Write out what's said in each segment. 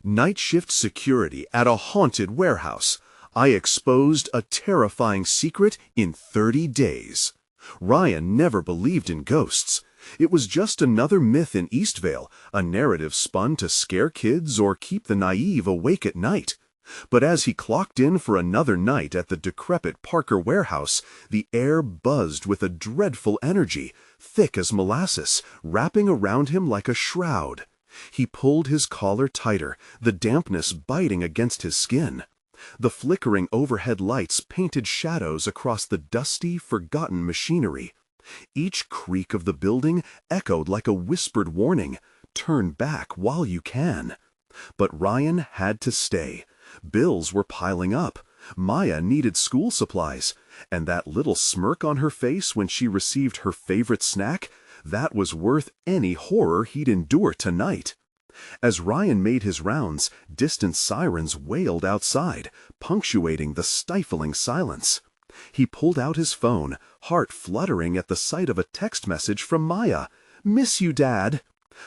Night shift security at a haunted warehouse. I exposed a terrifying secret in 30 days. Ryan never believed in ghosts. It was just another myth in Eastvale, a narrative spun to scare kids or keep the naive awake at night. But as he clocked in for another night at the decrepit Parker warehouse, the air buzzed with a dreadful energy, thick as molasses, wrapping around him like a shroud. He pulled his collar tighter, the dampness biting against his skin. The flickering overhead lights painted shadows across the dusty, forgotten machinery. Each creak of the building echoed like a whispered warning, "Turn back while you can." But Ryan had to stay. Bills were piling up. Maya needed school supplies. And that little smirk on her face when she received her favorite snack, that was worth any horror he'd endure tonight. As Ryan made his rounds, distant sirens wailed outside, punctuating the stifling silence. He pulled out his phone, heart fluttering at the sight of a text message from Maya. "Miss you, Dad."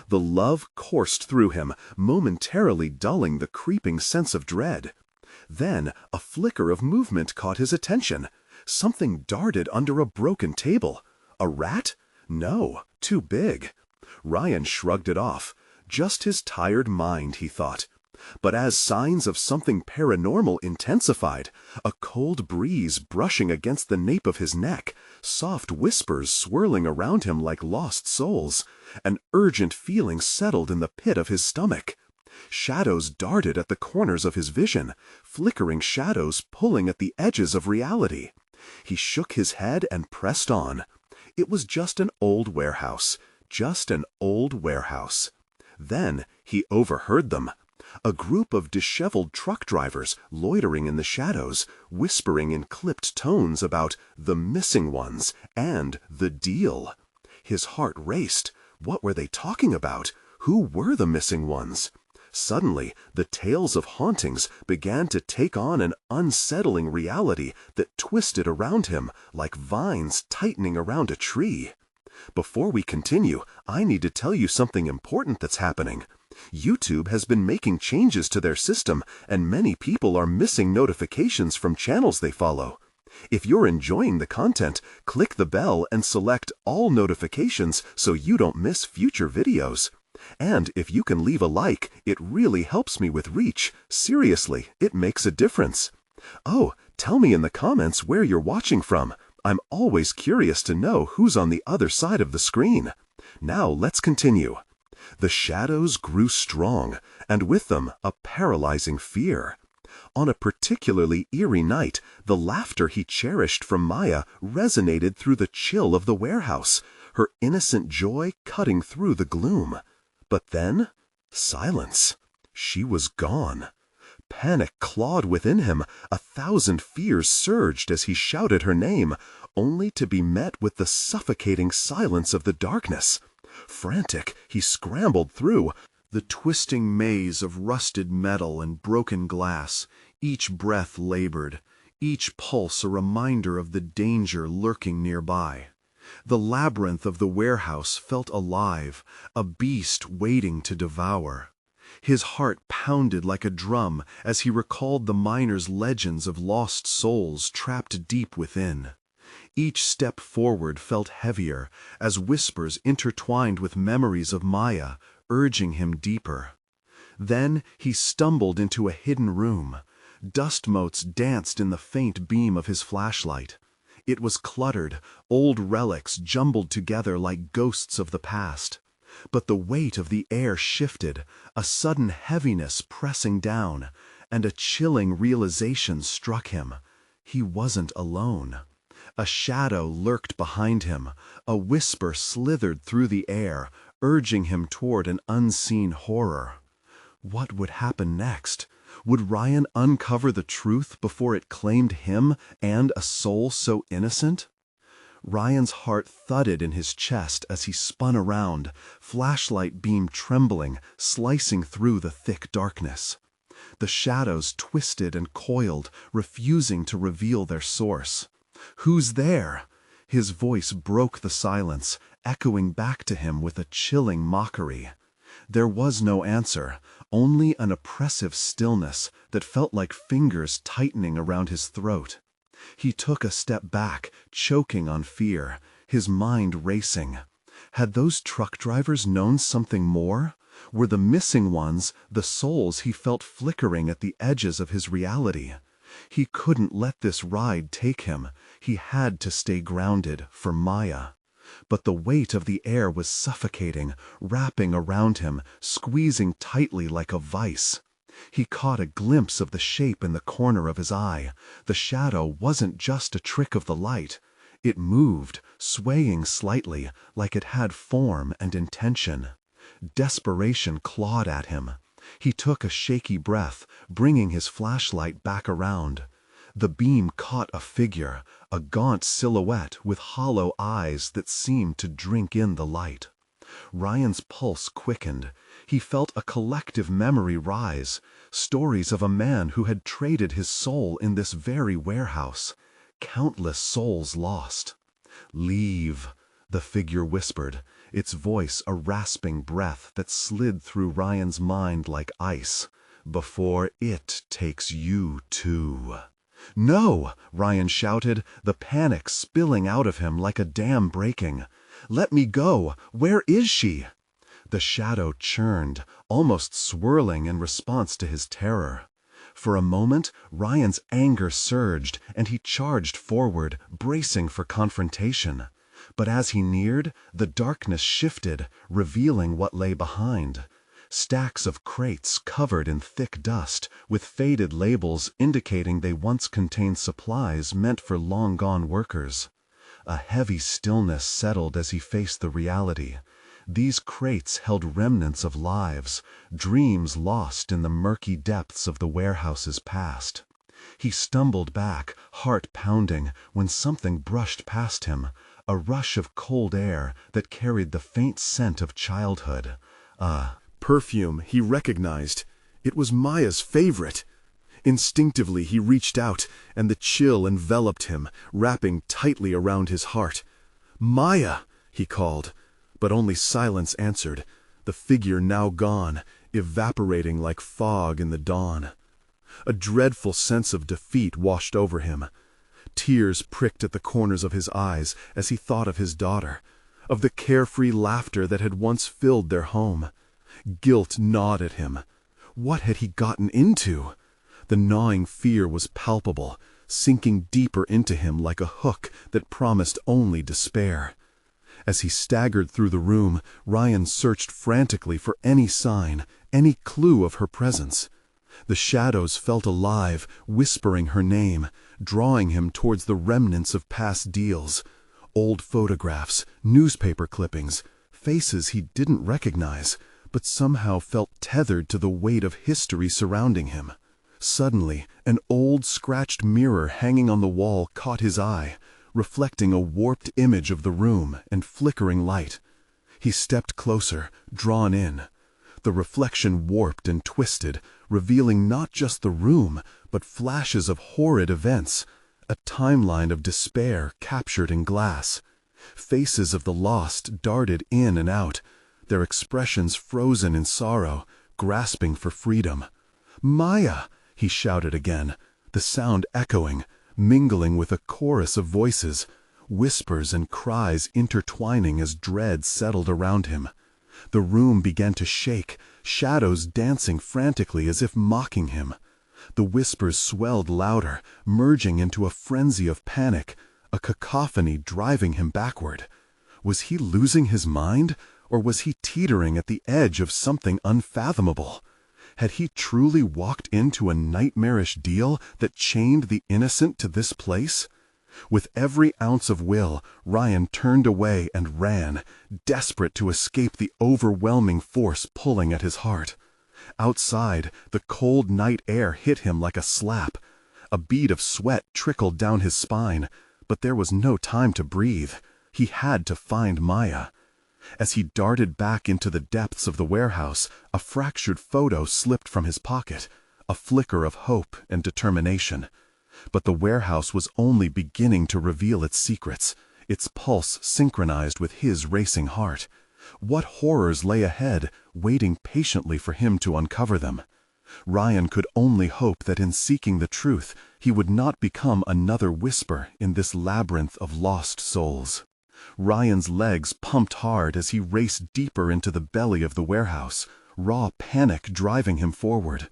The love coursed through him, momentarily dulling the creeping sense of dread. Then a flicker of movement caught his attention. Something darted under a broken table. A rat? No, too big. Ryan shrugged it off. Just his tired mind, he thought. But as signs of something paranormal intensified, a cold breeze brushing against the nape of his neck, soft whispers swirling around him like lost souls, an urgent feeling settled in the pit of his stomach. Shadows darted at the corners of his vision, flickering shadows pulling at the edges of reality. He shook his head and pressed on. It was just an old warehouse, just an old warehouse. Then he overheard them. A group of disheveled truck drivers loitering in the shadows, whispering in clipped tones about the missing ones and the deal. His heart raced. What were they talking about? Who were the missing ones? Suddenly, the tales of hauntings began to take on an unsettling reality that twisted around him like vines tightening around a tree. Before we continue, I need to tell you something important that's happening. YouTube has been making changes to their system, and many people are missing notifications from channels they follow. If you're enjoying the content, click the bell and select all notifications so you don't miss future videos. And if you can leave a like, it really helps me with reach. Seriously, it makes a difference. Oh, tell me in the comments where you're watching from. I'm always curious to know who's on the other side of the screen. Now let's continue. The shadows grew strong, and with them a paralyzing fear. On a particularly eerie night, the laughter he cherished from Maya resonated through the chill of the warehouse, her innocent joy cutting through the gloom. But then, silence. She was gone. Panic clawed within him. 1,000 fears surged as he shouted her name, only to be met with the suffocating silence of the darkness. Frantic, he scrambled through the twisting maze of rusted metal and broken glass, each breath labored, each pulse a reminder of the danger lurking nearby. The labyrinth of the warehouse felt alive, a beast waiting to devour. His heart pounded like a drum as he recalled the miners' legends of lost souls trapped deep within. Each step forward felt heavier as whispers intertwined with memories of Maya, urging him deeper. Then he stumbled into a hidden room. Dust motes danced in the faint beam of his flashlight. It was cluttered, old relics jumbled together like ghosts of the past. But the weight of the air shifted, a sudden heaviness pressing down, and a chilling realization struck him. He wasn't alone. A shadow lurked behind him, a whisper slithered through the air, urging him toward an unseen horror. What would happen next? Would Ryan uncover the truth before it claimed him and a soul so innocent? Ryan's heart thudded in his chest as he spun around, flashlight beam trembling, slicing through the thick darkness. The shadows twisted and coiled, refusing to reveal their source. "Who's there?" His voice broke the silence, echoing back to him with a chilling mockery. There was no answer, only an oppressive stillness that felt like fingers tightening around his throat. He took a step back, choking on fear, his mind racing. Had those truck drivers known something more? Were the missing ones the souls he felt flickering at the edges of his reality? He couldn't let this ride take him. He had to stay grounded for Maya. But the weight of the air was suffocating, wrapping around him, squeezing tightly like a vice. He caught a glimpse of the shape in the corner of his eye. The shadow wasn't just a trick of the light. It moved, swaying slightly, like it had form and intention. Desperation clawed at him. He took a shaky breath, bringing his flashlight back around. The beam caught a figure, a gaunt silhouette with hollow eyes that seemed to drink in the light. Ryan's pulse quickened. He felt a collective memory rise, stories of a man who had traded his soul in this very warehouse. Countless souls lost. "Leave," the figure whispered, its voice a rasping breath that slid through Ryan's mind like ice, "before it takes you too." "No!" Ryan shouted, the panic spilling out of him like a dam breaking. "Let me go! Where is she?" The shadow churned, almost swirling in response to his terror. For a moment, Ryan's anger surged, and he charged forward, bracing for confrontation. But as he neared, the darkness shifted, revealing what lay behind. Stacks of crates covered in thick dust, with faded labels indicating they once contained supplies meant for long-gone workers. A heavy stillness settled as he faced the reality. These crates held remnants of lives, dreams lost in the murky depths of the warehouse's past. He stumbled back, heart pounding, when something brushed past him, a rush of cold air that carried the faint scent of childhood. Perfume he recognized. It was Maya's favorite. Instinctively he reached out, and the chill enveloped him, wrapping tightly around his heart. "Maya!" he called, but only silence answered, the figure now gone, evaporating like fog in the dawn. A dreadful sense of defeat washed over him. Tears pricked at the corners of his eyes as he thought of his daughter, of the carefree laughter that had once filled their home. Guilt gnawed at him. What had he gotten into? The gnawing fear was palpable, sinking deeper into him like a hook that promised only despair. As he staggered through the room, Ryan searched frantically for any sign, any clue of her presence. The shadows felt alive, whispering her name, drawing him towards the remnants of past deals. Old photographs, newspaper clippings, faces he didn't recognize, but somehow felt tethered to the weight of history surrounding him. Suddenly, an old scratched mirror hanging on the wall caught his eye, reflecting a warped image of the room and flickering light. He stepped closer, drawn in. The reflection warped and twisted, revealing not just the room, but flashes of horrid events, a timeline of despair captured in glass. Faces of the lost darted in and out, their expressions frozen in sorrow, grasping for freedom. "Maya!" he shouted again, the sound echoing, mingling with a chorus of voices, whispers and cries intertwining as dread settled around him. The room began to shake, shadows dancing frantically as if mocking him. The whispers swelled louder, merging into a frenzy of panic, a cacophony driving him backward. Was he losing his mind, or was he teetering at the edge of something unfathomable? Had he truly walked into a nightmarish deal that chained the innocent to this place? With every ounce of will, Ryan turned away and ran, desperate to escape the overwhelming force pulling at his heart. Outside, the cold night air hit him like a slap. A bead of sweat trickled down his spine, but there was no time to breathe. He had to find Maya. As he darted back into the depths of the warehouse, a fractured photo slipped from his pocket, a flicker of hope and determination. But the warehouse was only beginning to reveal its secrets, its pulse synchronized with his racing heart. What horrors lay ahead, waiting patiently for him to uncover them? Ryan could only hope that in seeking the truth, he would not become another whisper in this labyrinth of lost souls. Ryan's legs pumped hard as he raced deeper into the belly of the warehouse, raw panic driving him forward.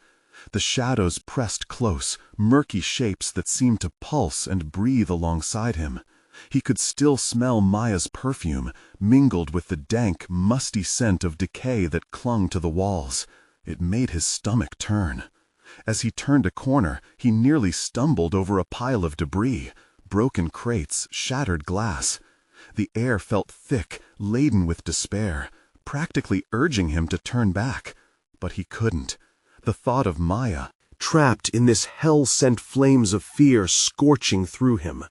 The shadows pressed close, murky shapes that seemed to pulse and breathe alongside him. He could still smell Maya's perfume, mingled with the dank, musty scent of decay that clung to the walls. It made his stomach turn. As he turned a corner, he nearly stumbled over a pile of debris, broken crates, shattered glass. The air felt thick, laden with despair, practically urging him to turn back. But he couldn't. The thought of Maya, trapped in this hell-sent flames of fear scorching through him.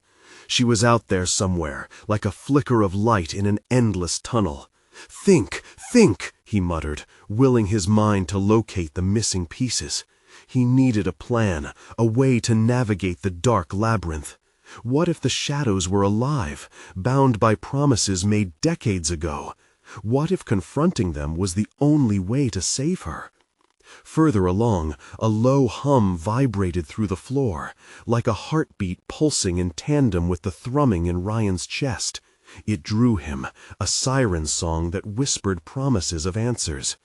She was out there somewhere, like a flicker of light in an endless tunnel. "Think, think," he muttered, willing his mind to locate the missing pieces. He needed a plan, a way to navigate the dark labyrinth. What if the shadows were alive, bound by promises made decades ago? What if confronting them was the only way to save her? Further along, a low hum vibrated through the floor, like a heartbeat pulsing in tandem with the thrumming in Ryan's chest. It drew him, a siren song that whispered promises of answers.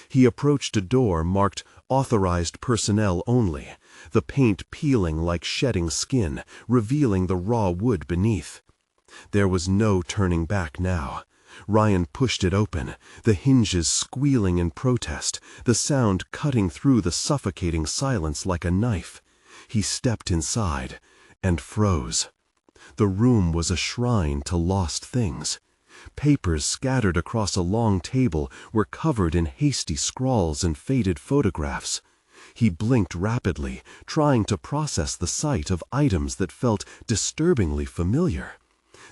He approached a door marked "Authorized Personnel Only," the paint peeling like shedding skin, revealing the raw wood beneath. There was no turning back now. Ryan pushed it open, the hinges squealing in protest, the sound cutting through the suffocating silence like a knife. He stepped inside and froze. The room was a shrine to lost things. Papers scattered across a long table were covered in hasty scrawls and faded photographs. He blinked rapidly, trying to process the sight of items that felt disturbingly familiar.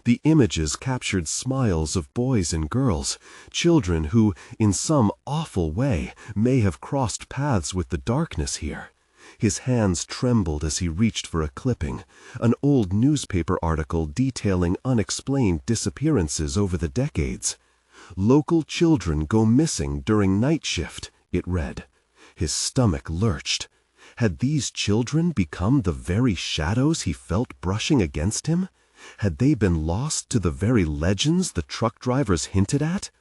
The images captured smiles of boys and girls, children who, in some awful way, may have crossed paths with the darkness here. His hands trembled as he reached for a clipping, an old newspaper article detailing unexplained disappearances over the decades. "Local children go missing during night shift," it read. His stomach lurched. Had these children become the very shadows he felt brushing against him? Had they been lost to the very legends the truck drivers hinted at?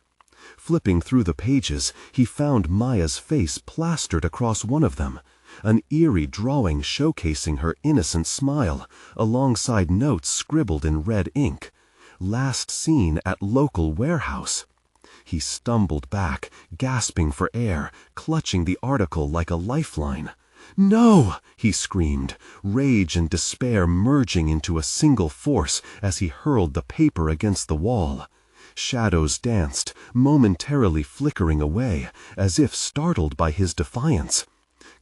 Flipping through the pages, he found Maya's face plastered across one of them, an eerie drawing showcasing her innocent smile, alongside notes scribbled in red ink. "Last seen at local warehouse." He stumbled back, gasping for air, clutching the article like a lifeline. "No!" he screamed, rage and despair merging into a single force as he hurled the paper against the wall. Shadows danced, momentarily flickering away, as if startled by his defiance.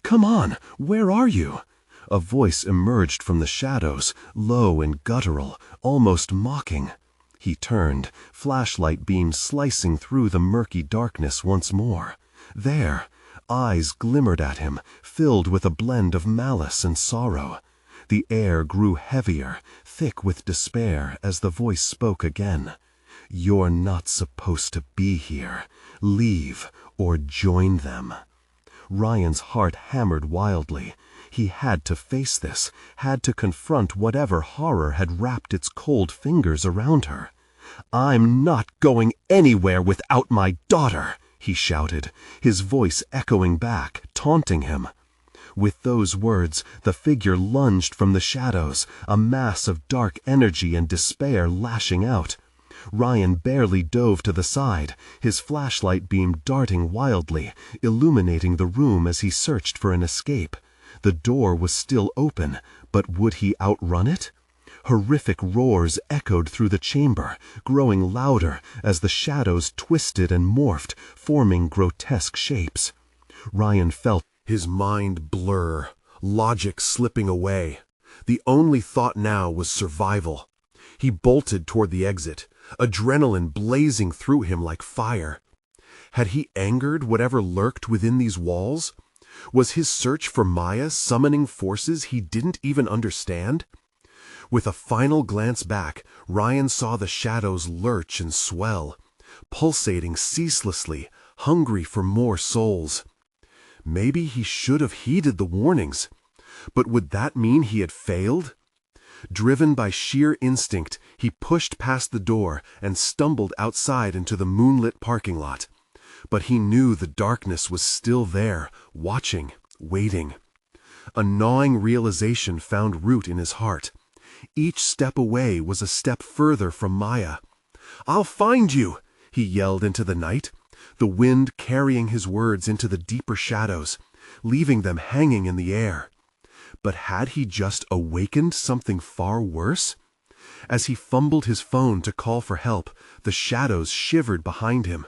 "Come on, where are you?" A voice emerged from the shadows, low and guttural, almost mocking. He turned, flashlight beam slicing through the murky darkness once more. There, eyes glimmered at him, filled with a blend of malice and sorrow. The air grew heavier, thick with despair as the voice spoke again. "You're not supposed to be here. Leave or join them." Ryan's heart hammered wildly. He had to face this, had to confront whatever horror had wrapped its cold fingers around her. "I'm not going anywhere without my daughter," he shouted, his voice echoing back, taunting him. With those words, the figure lunged from the shadows, a mass of dark energy and despair lashing out. Ryan barely dove to the side, his flashlight beam darting wildly, illuminating the room as he searched for an escape. The door was still open, but would he outrun it? Horrific roars echoed through the chamber, growing louder as the shadows twisted and morphed, forming grotesque shapes. Ryan felt his mind blur, logic slipping away. The only thought now was survival. He bolted toward the exit, adrenaline blazing through him like fire. Had he angered whatever lurked within these walls? Was his search for Maya summoning forces he didn't even understand? With a final glance back, Ryan saw the shadows lurch and swell. pulsating ceaselessly, hungry for more souls. Maybe he should have heeded the warnings, but would that mean he had failed? Driven by sheer instinct, he pushed past the door and stumbled outside into the moonlit parking lot. But he knew the darkness was still there, watching, waiting. A gnawing realization found root in his heart. Each step away was a step further from Maya. "I'll find you!" he yelled into the night, the wind carrying his words into the deeper shadows, leaving them hanging in the air. But had he just awakened something far worse? As he fumbled his phone to call for help, the shadows shivered behind him.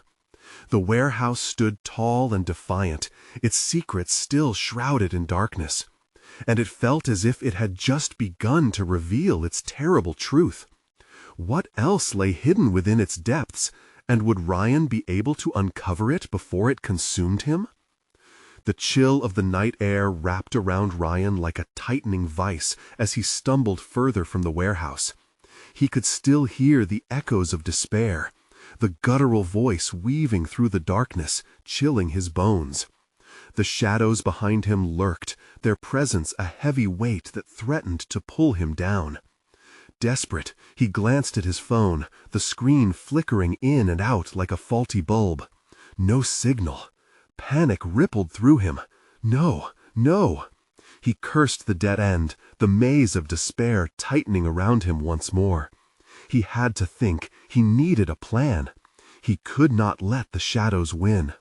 The warehouse stood tall and defiant, its secrets still shrouded in darkness. And it felt as if it had just begun to reveal its terrible truth. What else lay hidden within its depths, and would Ryan be able to uncover it before it consumed him? The chill of the night air wrapped around Ryan like a tightening vice as he stumbled further from the warehouse. He could still hear the echoes of despair, the guttural voice weaving through the darkness, chilling his bones. The shadows behind him lurked, their presence a heavy weight that threatened to pull him down. Desperate, he glanced at his phone, the screen flickering in and out like a faulty bulb. No signal. Panic rippled through him. No, no. He cursed the dead end, the maze of despair tightening around him once more. He had to think. He needed a plan. He could not let the shadows win.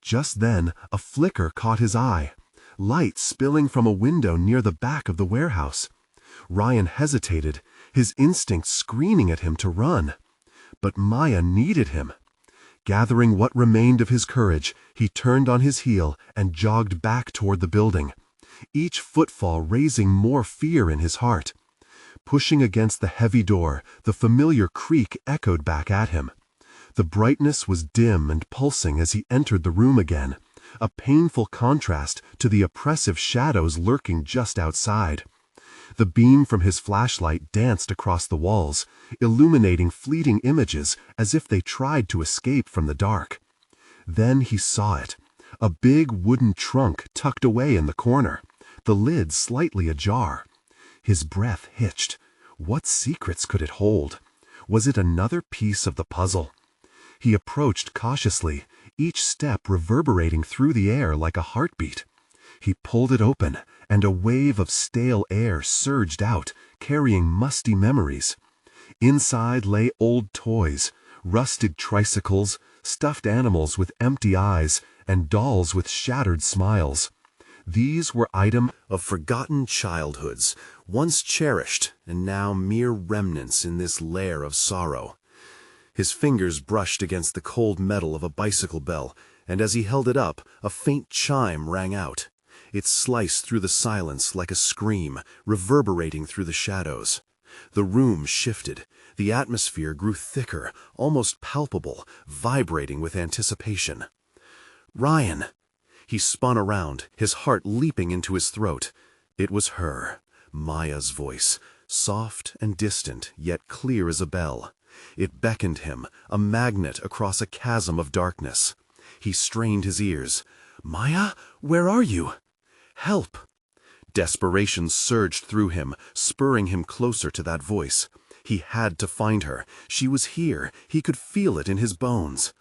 Just then, a flicker caught his eye. Light spilling from a window near the back of the warehouse. Ryan hesitated, his instincts screaming at him to run. But Maya needed him. Gathering what remained of his courage, he turned on his heel and jogged back toward the building, each footfall raising more fear in his heart. Pushing against the heavy door, the familiar creak echoed back at him. The brightness was dim and pulsing as he entered the room again, a painful contrast to the oppressive shadows lurking just outside. The beam from his flashlight danced across the walls, illuminating fleeting images as if they tried to escape from the dark. Then he saw it, a big wooden trunk tucked away in the corner, the lid slightly ajar. His breath hitched. What secrets could it hold? Was it another piece of the puzzle? He approached cautiously, each step reverberating through the air like a heartbeat. He pulled it open, and a wave of stale air surged out, carrying musty memories. Inside lay old toys, rusted tricycles, stuffed animals with empty eyes, and dolls with shattered smiles. These were items of forgotten childhoods, once cherished and now mere remnants in this lair of sorrow. His fingers brushed against the cold metal of a bicycle bell, and as he held it up, a faint chime rang out. It sliced through the silence like a scream, reverberating through the shadows. The room shifted. The atmosphere grew thicker, almost palpable, vibrating with anticipation. "Ryan!" He spun around, his heart leaping into his throat. It was her, Maya's voice, soft and distant, yet clear as a bell. It beckoned him, a magnet across a chasm of darkness. He strained his ears. "Maya, where are you? Help!" Desperation surged through him, spurring him closer to that voice. He had to find her. She was here. He could feel it in his bones.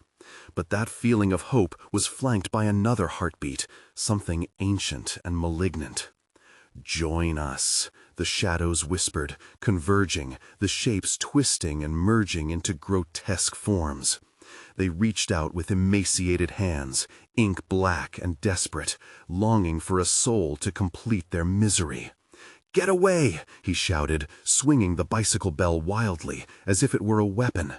But that feeling of hope was flanked by another heartbeat, something ancient and malignant. "Join us," the shadows whispered, converging, the shapes twisting and merging into grotesque forms. They reached out with emaciated hands, ink black and desperate, longing for a soul to complete their misery. "Get away!" he shouted, swinging the bicycle bell wildly, as if it were a weapon.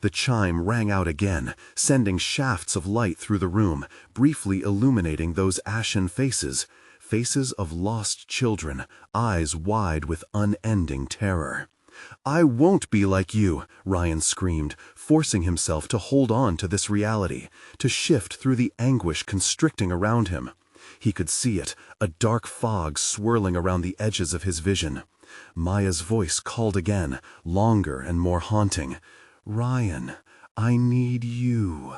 The chime rang out again, sending shafts of light through the room, briefly illuminating those ashen faces, faces of lost children, eyes wide with unending terror. "I won't be like you," Ryan screamed, forcing himself to hold on to this reality, to shift through the anguish constricting around him. He could see it, a dark fog swirling around the edges of his vision. Maya's voice called again, longer and more haunting. "Ryan, I need you."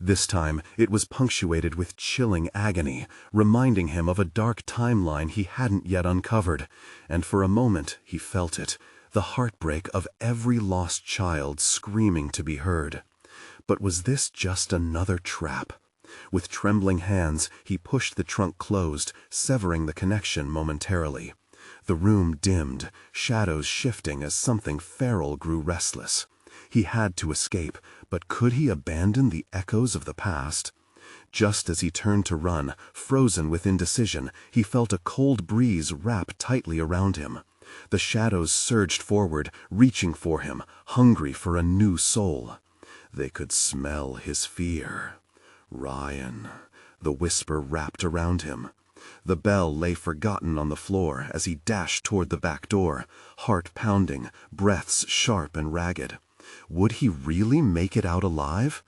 This time, it was punctuated with chilling agony, reminding him of a dark timeline he hadn't yet uncovered, and for a moment he felt it, the heartbreak of every lost child screaming to be heard. But was this just another trap? With trembling hands, he pushed the trunk closed, severing the connection momentarily. The room dimmed, shadows shifting as something feral grew restless. He had to escape, but could he abandon the echoes of the past? Just as he turned to run, frozen with indecision, he felt a cold breeze wrap tightly around him. The shadows surged forward, reaching for him, hungry for a new soul. They could smell his fear. "Ryan," the whisper wrapped around him. The bell lay forgotten on the floor as he dashed toward the back door, heart pounding, breaths sharp and ragged. Would he really make it out alive?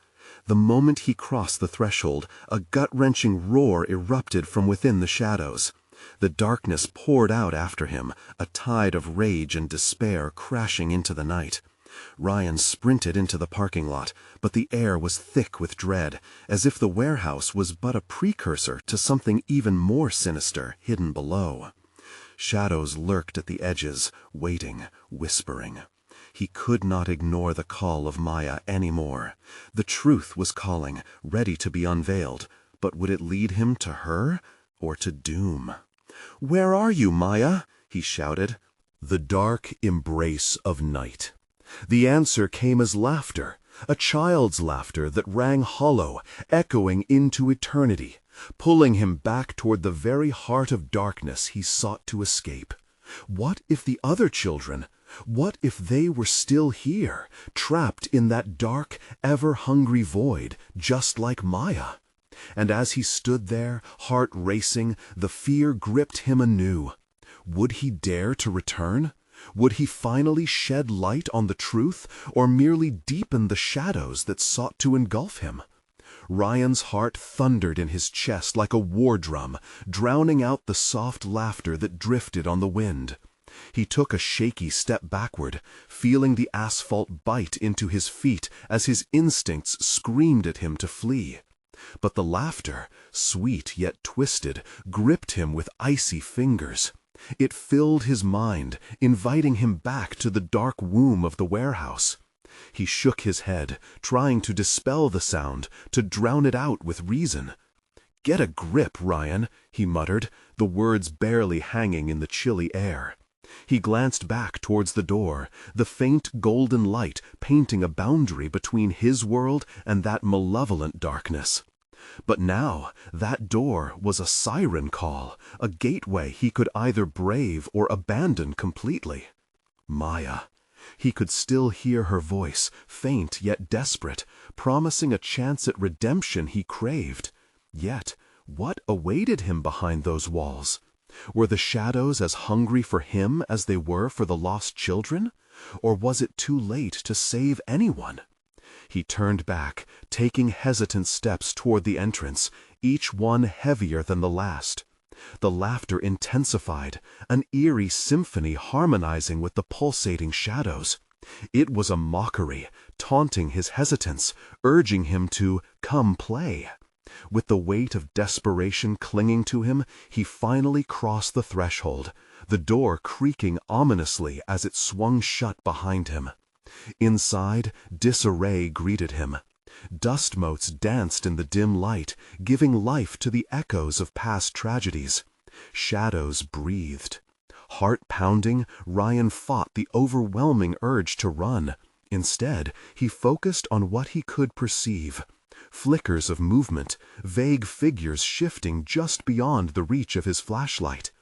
The moment he crossed the threshold, a gut-wrenching roar erupted from within the shadows. The darkness poured out after him, a tide of rage and despair crashing into the night. Ryan sprinted into the parking lot, but the air was thick with dread, as if the warehouse was but a precursor to something even more sinister hidden below. Shadows lurked at the edges, waiting, whispering. He could not ignore the call of Maya anymore. The truth was calling, ready to be unveiled, but would it lead him to her or to doom? "Where are you, Maya?" he shouted. The dark embrace of night. The answer came as laughter, a child's laughter that rang hollow, echoing into eternity, pulling him back toward the very heart of darkness he sought to escape. What if the other children, what if they were still here, trapped in that dark, ever-hungry void, just like Maya? And as he stood there, heart racing, the fear gripped him anew. Would he dare to return? Would he finally shed light on the truth, or merely deepen the shadows that sought to engulf him? Ryan's heart thundered in his chest like a war drum, drowning out the soft laughter that drifted on the wind. He took a shaky step backward, feeling the asphalt bite into his feet as his instincts screamed at him to flee. But the laughter, sweet yet twisted, gripped him with icy fingers. It filled his mind, inviting him back to the dark womb of the warehouse. He shook his head, trying to dispel the sound, to drown it out with reason. "Get a grip, Ryan," he muttered, the words barely hanging in the chilly air. He glanced back towards the door, the faint golden light painting a boundary between his world and that malevolent darkness. But now that door was a siren call, a gateway he could either brave or abandon completely. Maya. He could still hear her voice, faint yet desperate, promising a chance at redemption he craved. Yet, what awaited him behind those walls? Were the shadows as hungry for him as they were for the lost children? Or was it too late to save anyone? He turned back, taking hesitant steps toward the entrance, each one heavier than the last. The laughter intensified, an eerie symphony harmonizing with the pulsating shadows. It was a mockery, taunting his hesitance, urging him to come play. With the weight of desperation clinging to him, he finally crossed the threshold, the door creaking ominously as it swung shut behind him. Inside, disarray greeted him. Dust motes danced in the dim light, giving life to the echoes of past tragedies. Shadows breathed. Heart-pounding, Ryan fought the overwhelming urge to run. Instead, he focused on what he could perceive. Flickers of movement, vague figures shifting just beyond the reach of his flashlight.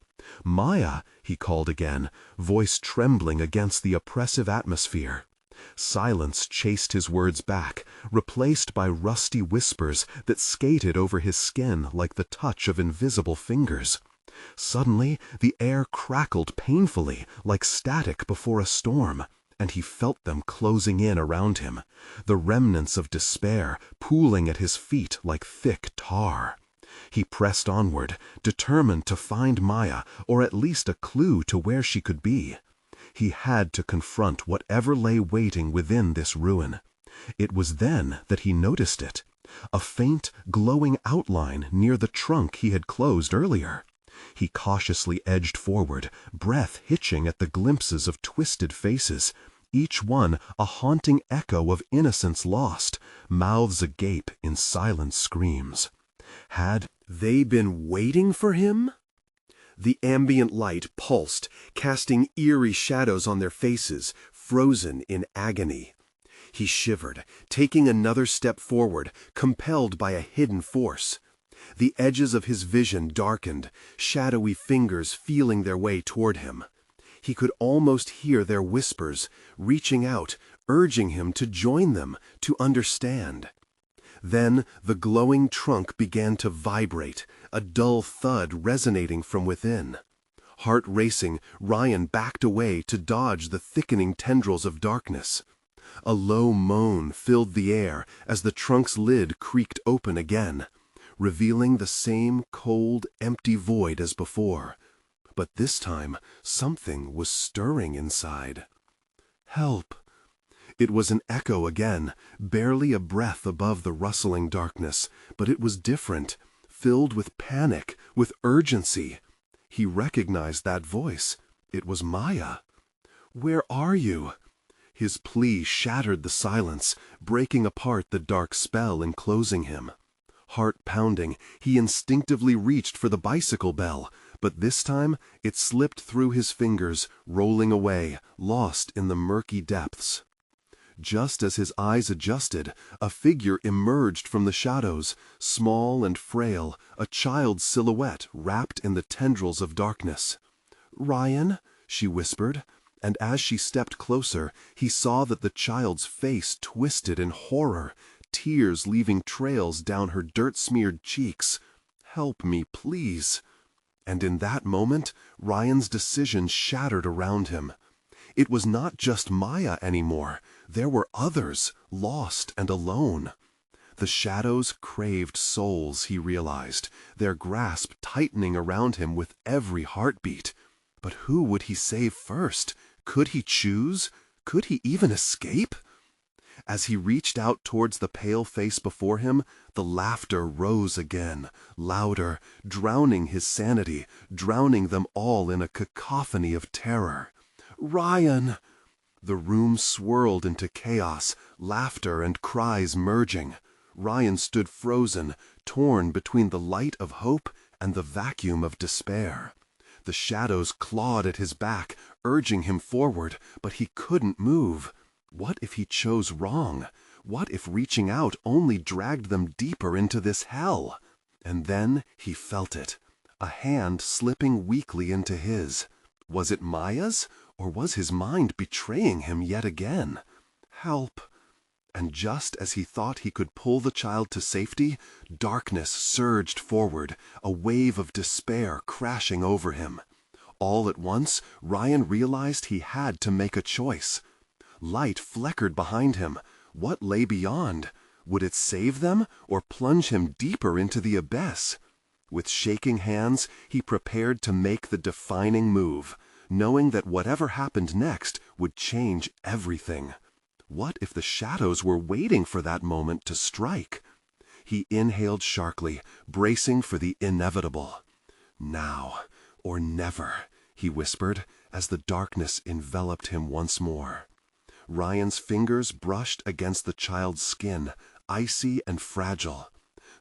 "Maya," he called again, voice trembling against the oppressive atmosphere. Silence chased his words back, replaced by rusty whispers that skated over his skin like the touch of invisible fingers. Suddenly, the air crackled painfully, like static before a storm, and he felt them closing in around him, the remnants of despair pooling at his feet like thick tar. He pressed onward, determined to find Maya, or at least a clue to where she could be. He had to confront whatever lay waiting within this ruin. It was then that he noticed it, a faint, glowing outline near the trunk he had closed earlier. He cautiously edged forward, breath hitching at the glimpses of twisted faces, each one a haunting echo of innocence lost, mouths agape in silent screams. Had they been waiting for him? The ambient light pulsed, casting eerie shadows on their faces, frozen in agony. He shivered, taking another step forward, compelled by a hidden force. The edges of his vision darkened, shadowy fingers feeling their way toward him. He could almost hear their whispers, reaching out, urging him to join them, to understand. Then the glowing trunk began to vibrate, a dull thud resonating from within. Heart racing, Ryan backed away to dodge the thickening tendrils of darkness. A low moan filled the air as the trunk's lid creaked open again, revealing the same cold, empty void as before. But this time, something was stirring inside. Help! It was an echo again, barely a breath above the rustling darkness, but it was different, filled with panic, with urgency. He recognized that voice. It was Maya. "Where are you?" His plea shattered the silence, breaking apart the dark spell enclosing him. Heart pounding, he instinctively reached for the bicycle bell, but this time it slipped through his fingers, rolling away, lost in the murky depths. Just as his eyes adjusted, a figure emerged from the shadows, small and frail, a child's silhouette wrapped in the tendrils of darkness. "Ryan," she whispered, and as she stepped closer, he saw that the child's face twisted in horror, tears leaving trails down her dirt-smeared cheeks. "Help me, please." And in that moment, Ryan's decision shattered around him. It was not just Maya anymore. There were others, lost and alone. The shadows craved souls, he realized, their grasp tightening around him with every heartbeat. But who would he save first? Could he choose? Could he even escape? As he reached out towards the pale face before him, the laughter rose again, louder, drowning his sanity, drowning them all in a cacophony of terror. "Ryan!" The room swirled into chaos, laughter and cries merging. Ryan stood frozen, torn between the light of hope and the vacuum of despair. The shadows clawed at his back, urging him forward, but he couldn't move. What if he chose wrong? What if reaching out only dragged them deeper into this hell? And then he felt it, a hand slipping weakly into his. Was it Maya's? Or was his mind betraying him yet again? Help! And just as he thought he could pull the child to safety, darkness surged forward, a wave of despair crashing over him. All at once, Ryan realized he had to make a choice. Light flickered behind him. What lay beyond? Would it save them, or plunge him deeper into the abyss? With shaking hands, he prepared to make the defining move, knowing that whatever happened next would change everything. What if the shadows were waiting for that moment to strike? He inhaled sharply, bracing for the inevitable. "Now or never," he whispered, as the darkness enveloped him once more. Ryan's fingers brushed against the child's skin, icy and fragile.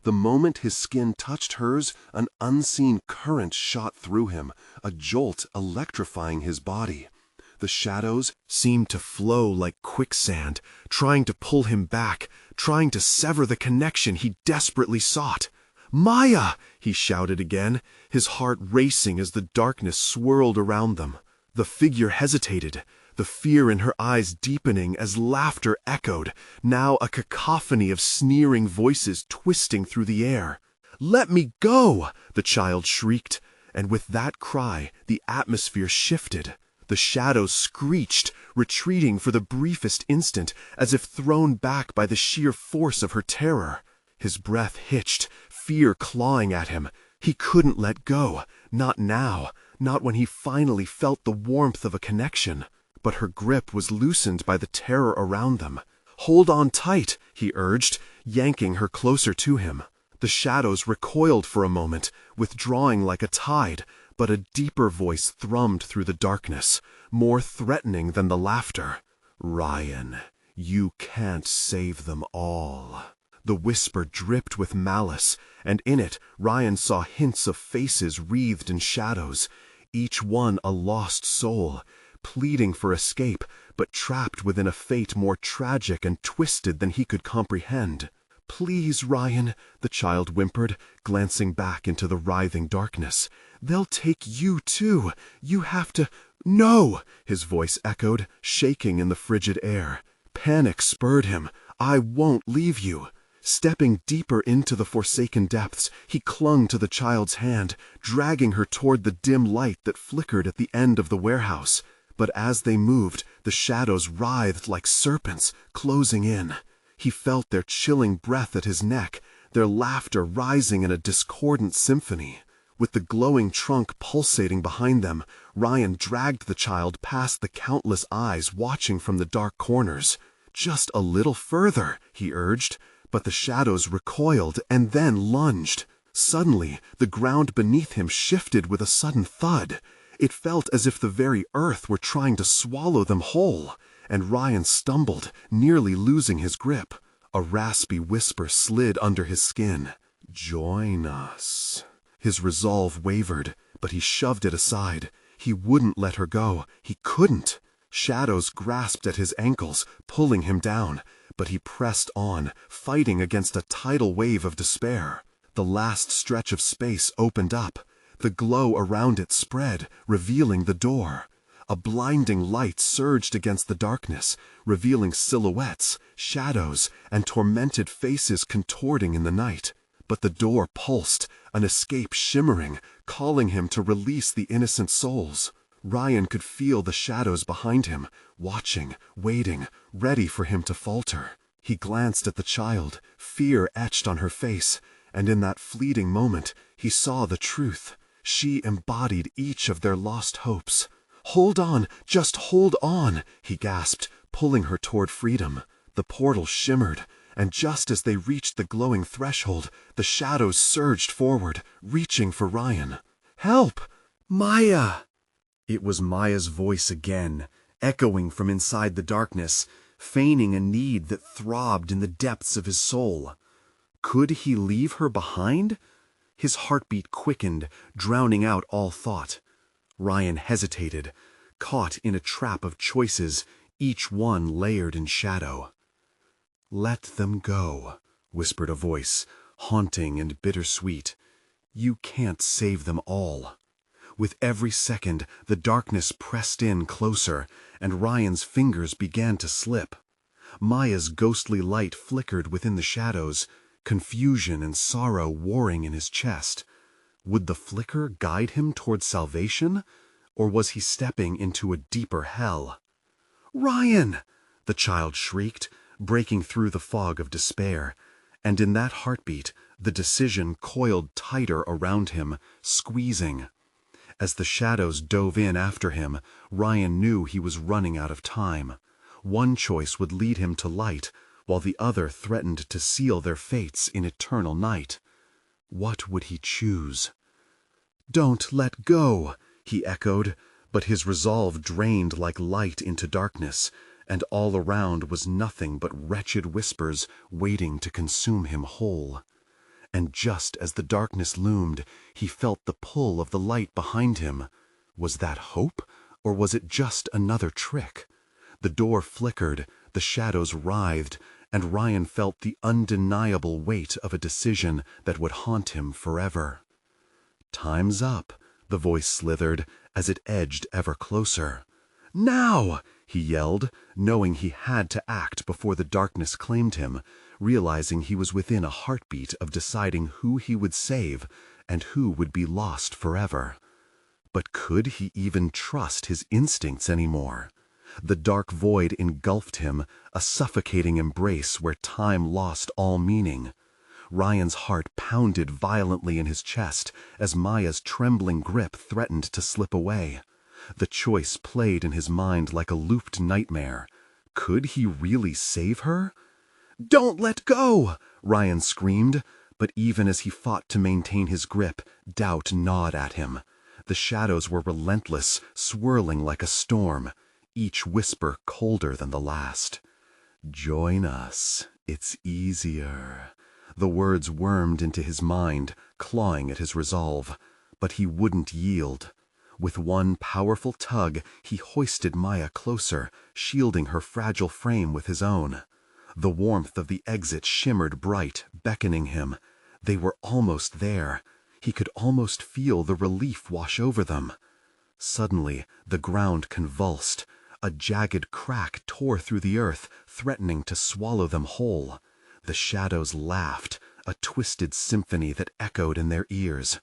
The moment his skin touched hers, an unseen current shot through him, a jolt electrifying his body. The shadows seemed to flow like quicksand, trying to pull him back, trying to sever the connection he desperately sought. "Maya!" he shouted again, his heart racing as the darkness swirled around them. The figure hesitated, the fear in her eyes deepening as laughter echoed, now a cacophony of sneering voices twisting through the air. "Let me go!" the child shrieked, and with that cry the atmosphere shifted. The shadows screeched, retreating for the briefest instant, as if thrown back by the sheer force of her terror. His breath hitched, fear clawing at him. He couldn't let go, not now, not when he finally felt the warmth of a connection. But her grip was loosened by the terror around them. "Hold on tight," he urged, yanking her closer to him. The shadows recoiled for a moment, withdrawing like a tide, but a deeper voice thrummed through the darkness, more threatening than the laughter. "Ryan, you can't save them all." The whisper dripped with malice, and in it Ryan saw hints of faces wreathed in shadows, each one a lost soul, pleading for escape, but trapped within a fate more tragic and twisted than he could comprehend. "Please, Ryan," the child whimpered, glancing back into the writhing darkness. "They'll take you too. You have to—" "No!" his voice echoed, shaking in the frigid air. Panic spurred him. "I won't leave you." Stepping deeper into the forsaken depths, he clung to the child's hand, dragging her toward the dim light that flickered at the end of the warehouse. But as they moved, the shadows writhed like serpents, closing in. He felt their chilling breath at his neck, their laughter rising in a discordant symphony. With the glowing trunk pulsating behind them, Ryan dragged the child past the countless eyes watching from the dark corners. "Just a little further," he urged, but the shadows recoiled and then lunged. Suddenly, the ground beneath him shifted with a sudden thud. It felt as if the very earth were trying to swallow them whole, and Ryan stumbled, nearly losing his grip. A raspy whisper slid under his skin. "Join us." His resolve wavered, but he shoved it aside. He wouldn't let her go. He couldn't. Shadows grasped at his ankles, pulling him down, but he pressed on, fighting against a tidal wave of despair. The last stretch of space opened up. The glow around it spread, revealing the door. A blinding light surged against the darkness, revealing silhouettes, shadows, and tormented faces contorting in the night. But the door pulsed, an escape shimmering, calling him to release the innocent souls. Ryan could feel the shadows behind him, watching, waiting, ready for him to falter. He glanced at the child, fear etched on her face, and in that fleeting moment he saw the truth. She embodied each of their lost hopes. "Hold on, just hold on," he gasped, pulling her toward freedom. The portal shimmered, and just as they reached the glowing threshold, the shadows surged forward, reaching for Ryan. "Help! Maya!" It was Maya's voice again, echoing from inside the darkness, feigning a need that throbbed in the depths of his soul. Could he leave her behind? His heartbeat quickened, drowning out all thought. Ryan hesitated, caught in a trap of choices, each one layered in shadow. "Let them go," whispered a voice, haunting and bittersweet. "You can't save them all." With every second, the darkness pressed in closer, and Ryan's fingers began to slip. Maya's ghostly light flickered within the shadows, confusion and sorrow warring in his chest. Would the flicker guide him toward salvation, or was he stepping into a deeper hell? "Ryan!" the child shrieked, breaking through the fog of despair, and in that heartbeat, the decision coiled tighter around him, squeezing. As the shadows dove in after him, Ryan knew he was running out of time. One choice would lead him to light, while the other threatened to seal their fates in eternal night. What would he choose? "Don't let go," he echoed, but his resolve drained like light into darkness, and all around was nothing but wretched whispers waiting to consume him whole. And just as the darkness loomed, he felt the pull of the light behind him. Was that hope, or was it just another trick? The door flickered, the shadows writhed, and Ryan felt the undeniable weight of a decision that would haunt him forever. "Time's up," the voice slithered as it edged ever closer. "Now!" he yelled, knowing he had to act before the darkness claimed him, realizing he was within a heartbeat of deciding who he would save and who would be lost forever. But could he even trust his instincts anymore? The dark void engulfed him, a suffocating embrace where time lost all meaning. Ryan's heart pounded violently in his chest as Maya's trembling grip threatened to slip away. The choice played in his mind like a looped nightmare. Could he really save her? "Don't let go!" Ryan screamed, but even as he fought to maintain his grip, doubt gnawed at him. The shadows were relentless, swirling like a storm, each whisper colder than the last. "Join us. It's easier." The words wormed into his mind, clawing at his resolve, but he wouldn't yield. With one powerful tug, he hoisted Maya closer, shielding her fragile frame with his own. The warmth of the exit shimmered bright, beckoning him. They were almost there. He could almost feel the relief wash over them. Suddenly, the ground convulsed. A jagged crack tore through the earth, threatening to swallow them whole. The shadows laughed, a twisted symphony that echoed in their ears.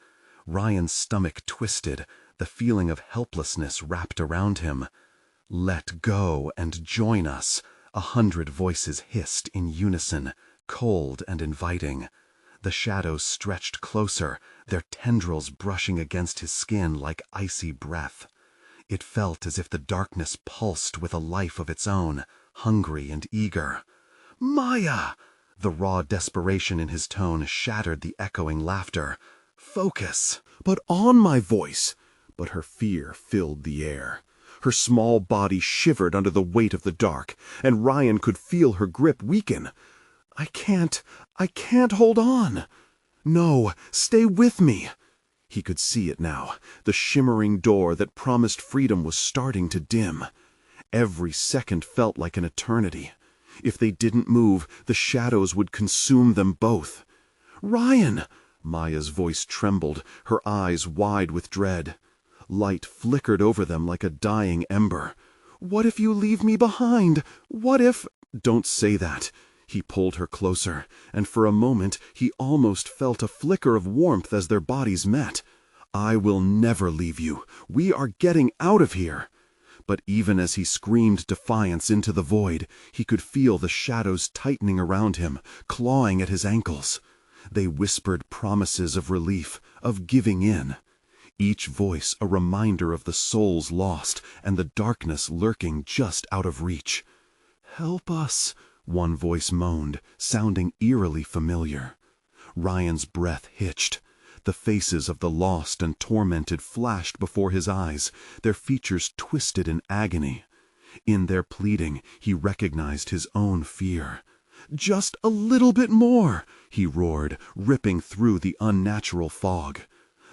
Ryan's stomach twisted, the feeling of helplessness wrapped around him. "Let go and join us," 100 voices hissed in unison, cold and inviting. The shadows stretched closer, their tendrils brushing against his skin like icy breath. It felt as if the darkness pulsed with a life of its own, hungry and eager. "Maya!" The raw desperation in his tone shattered the echoing laughter. "Focus!" "But on my voice!" But her fear filled the air. Her small body shivered under the weight of the dark, and Ryan could feel her grip weaken. I can't hold on." "No, stay with me." He could see it now. The shimmering door that promised freedom was starting to dim. Every second felt like an eternity. If they didn't move, the shadows would consume them both. "Ryan!" Maya's voice trembled, her eyes wide with dread. Light flickered over them like a dying ember. "What if you leave me behind? What if—" "Don't say that." He pulled her closer, and for a moment he almost felt a flicker of warmth as their bodies met. "I will never leave you. We are getting out of here." But even as he screamed defiance into the void, he could feel the shadows tightening around him, clawing at his ankles. They whispered promises of relief, of giving in. Each voice a reminder of the souls lost and the darkness lurking just out of reach. "Help us," one voice moaned, sounding eerily familiar. Ryan's breath hitched. The faces of the lost and tormented flashed before his eyes, their features twisted in agony. In their pleading, he recognized his own fear. "Just a little bit more," he roared, ripping through the unnatural fog.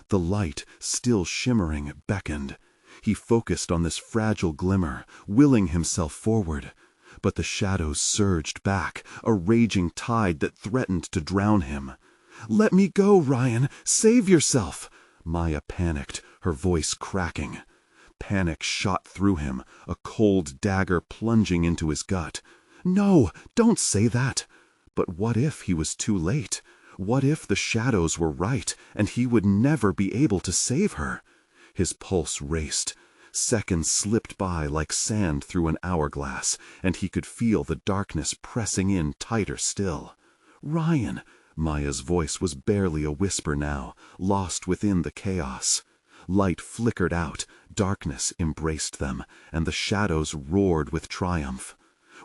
The light, still shimmering, beckoned. He focused on this fragile glimmer, willing himself forward. But the shadows surged back, a raging tide that threatened to drown him. "Let me go, Ryan! Save yourself!" Maya panicked, her voice cracking. Panic shot through him, a cold dagger plunging into his gut. "No, don't say that!" But what if he was too late? What if the shadows were right, and he would never be able to save her? His pulse raced. Seconds slipped by like sand through an hourglass, and he could feel the darkness pressing in tighter still. "Ryan!" Maya's voice was barely a whisper now, lost within the chaos. Light flickered out, darkness embraced them, and the shadows roared with triumph.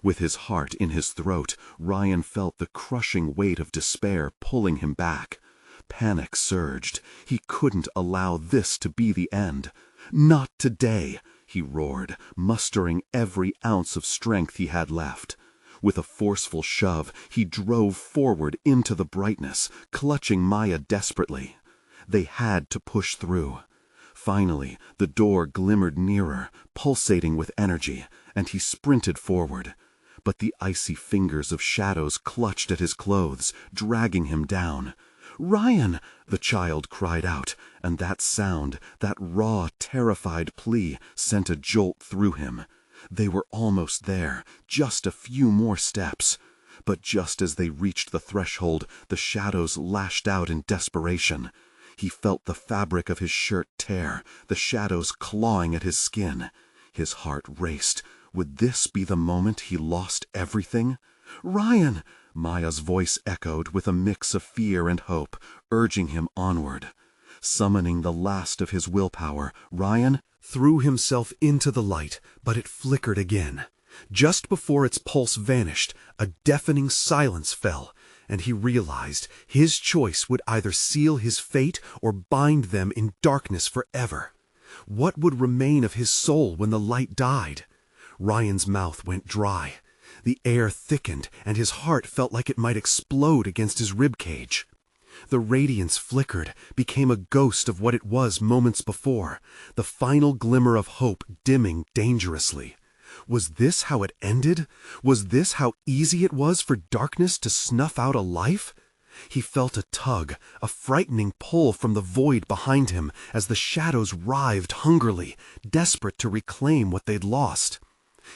With his heart in his throat, Ryan felt the crushing weight of despair pulling him back. Panic surged. He couldn't allow this to be the end. "Not today!" he roared, mustering every ounce of strength he had left. With a forceful shove, he drove forward into the brightness, clutching Maya desperately. They had to push through. Finally, the door glimmered nearer, pulsating with energy, and he sprinted forward. But the icy fingers of shadows clutched at his clothes, dragging him down. "Ryan!" the child cried out, and that sound, that raw, terrified plea, sent a jolt through him. They were almost there, just a few more steps. But just as they reached the threshold, the shadows lashed out in desperation. He felt the fabric of his shirt tear, the shadows clawing at his skin. His heart raced. Would this be the moment he lost everything? "Ryan!" Maya's voice echoed with a mix of fear and hope, urging him onward. Summoning the last of his willpower, Ryan threw himself into the light, but it flickered again. Just before its pulse vanished, a deafening silence fell, and he realized his choice would either seal his fate or bind them in darkness forever. What would remain of his soul when the light died? Ryan's mouth went dry. The air thickened, and his heart felt like it might explode against his ribcage. The radiance flickered, became a ghost of what it was moments before, the final glimmer of hope dimming dangerously. Was this how it ended? Was this how easy it was for darkness to snuff out a life? He felt a tug, a frightening pull from the void behind him as the shadows writhed hungrily, desperate to reclaim what they'd lost.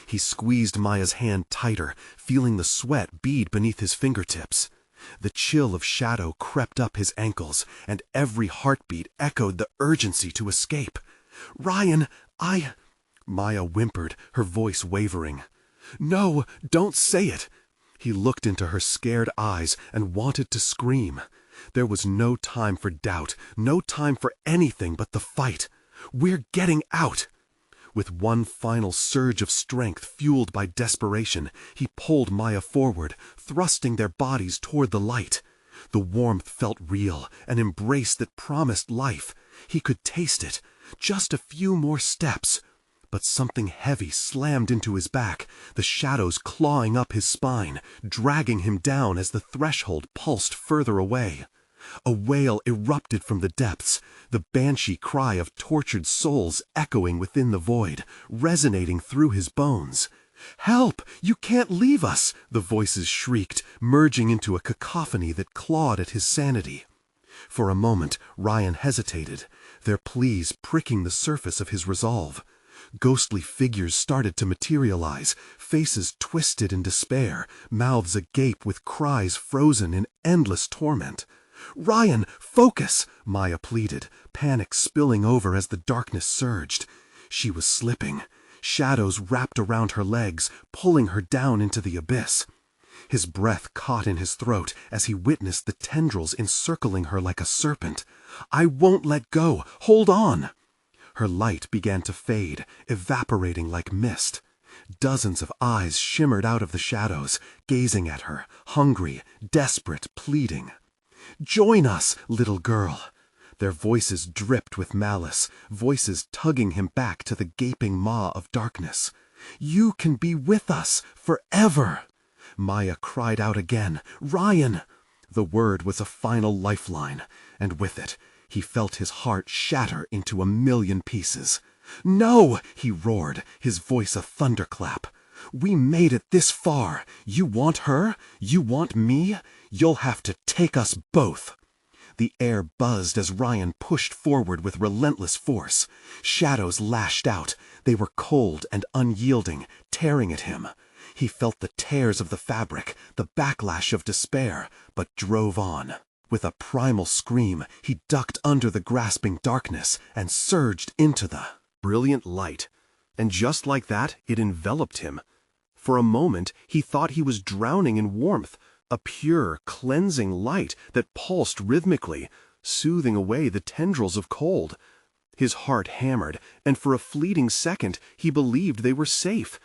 He squeezed Maya's hand tighter, feeling the sweat bead beneath his fingertips. The chill of shadow crept up his ankles, and every heartbeat echoed the urgency to escape. "Ryan, Maya whimpered, her voice wavering. "No, don't say it." He looked into her scared eyes and wanted to scream. There was no time for doubt, no time for anything but the fight. "We're getting out." With one final surge of strength fueled by desperation, he pulled Maya forward, thrusting their bodies toward the light. The warmth felt real, an embrace that promised life. He could taste it. Just a few more steps. But something heavy slammed into his back, the shadows clawing up his spine, dragging him down as the threshold pulsed further away. A wail erupted from the depths, the banshee cry of tortured souls echoing within the void, resonating through his bones. "Help! You can't leave us!" the voices shrieked, merging into a cacophony that clawed at his sanity. For a moment, Ryan hesitated, their pleas pricking the surface of his resolve. Ghostly figures started to materialize, faces twisted in despair, mouths agape with cries frozen in endless torment. "Ryan, focus!" Maya pleaded, panic spilling over as the darkness surged. She was slipping. Shadows wrapped around her legs, pulling her down into the abyss. His breath caught in his throat as he witnessed the tendrils encircling her like a serpent. "I won't let go! Hold on!" Her light began to fade, evaporating like mist. Dozens of eyes shimmered out of the shadows, gazing at her, hungry, desperate, pleading. "Join us, little girl!" Their voices dripped with malice, voices tugging him back to the gaping maw of darkness. "You can be with us forever!" Maya cried out again, "Ryan!" The word was a final lifeline, and with it, he felt his heart shatter into a million pieces. "No!" he roared, his voice a thunderclap. "We made it this far. You want her? You want me? You'll have to take us both." The air buzzed as Ryan pushed forward with relentless force. Shadows lashed out. They were cold and unyielding, tearing at him. He felt the tears of the fabric, the backlash of despair, but drove on. With a primal scream, he ducked under the grasping darkness and surged into the brilliant light. And just like that, it enveloped him. For a moment, he thought he was drowning in warmth, a pure, cleansing light that pulsed rhythmically, soothing away the tendrils of cold. His heart hammered, and for a fleeting second, he believed they were safe.